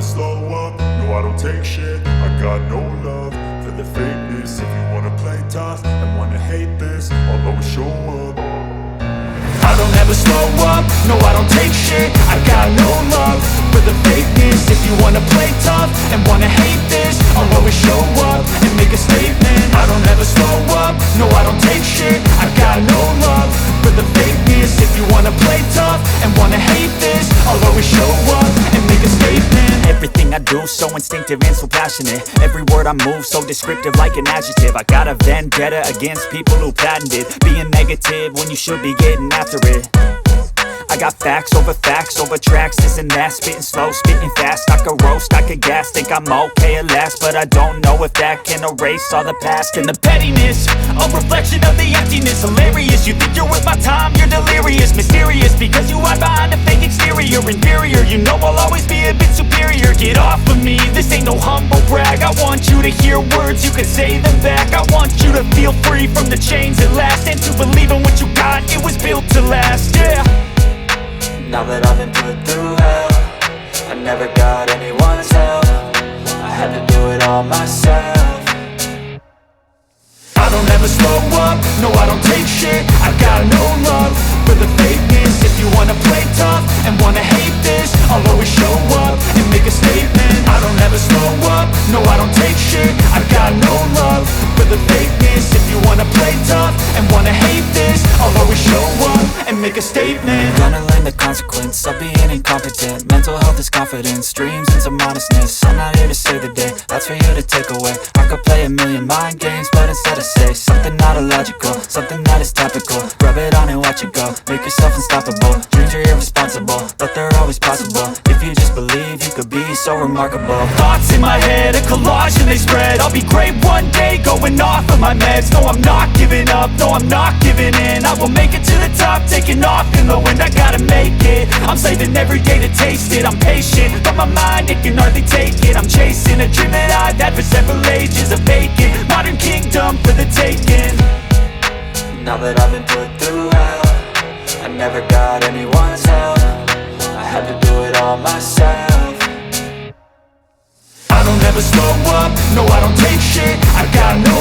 slow up, no I don't take shit. I got no love for the fakeness. If you wanna play tough and wanna hate this, I'll always show up. I don't ever slow up, no I don't take shit. I got no love for the fakeness. If you wanna play tough and wanna hate this, I'll always show up and make a statement. I don't ever slow up, no I don't take shit. I got no love for the fakeness. If you wanna play tough and wanna hate this, I'll always show up and make a statement. Everything I do so instinctive and so passionate. Every word I move so descriptive like an adjective. I got a vendetta against people who patented being negative when you should be getting after it. I got facts over tracks, this and that. Spitting slow, spitting fast. I could roast, I could gas. Think I'm okay at last, but I don't know if that can erase all the past. And the pettiness, a reflection of the emptiness. Hilarious, you think you're worth my time, you're delirious. Mysterious, because you hide behind a fake exterior. Inferior, you know I'll always be a bit superior. Get off of me, this ain't no humble brag. I want you to hear words, you can say them back. I want you to feel free from the chains at last, and to believe in what you got, it was built to last, yeah. Now that I've been put through hell, I never got anyone's help. I had to do it all myself. I don't ever slow up, no I don't take shit. I got no love for the fakeness. If you wanna play tough and wanna hate this, I'll always show up and make a statement. I don't ever slow up, no I don't take shit. I got no love for the fakeness. If you wanna play tough and wanna hate this, I'll always show up and make a statement. Gonna learn the consequence of being incompetent. Mental health is confidence, dreams and some honestness. I'm not here to save the day, that's for you to take away. I could play a million mind games, but instead I say something not illogical, something that is topical. Rub it on and watch it go, make yourself unstoppable. Dreams are irresponsible, but they're always possible. If you just believe, you could be so remarkable. Thoughts in my head, a collage and they spread. I'll be great one day, going off of my meds. No, I'm not giving up, no, I'm not giving in. I will make it to the top, taking off in the wind. I gotta make it, I'm saving every day to taste it. I'm patient, but my mind, it can hardly take it. I'm chasing a dream that I've had for several ages. A vacant, modern kingdom for the taking. Now that I've been put through hell, I never got anyone's help. I had to do it all myself. I don't ever slow up, no I don't take shit. I got no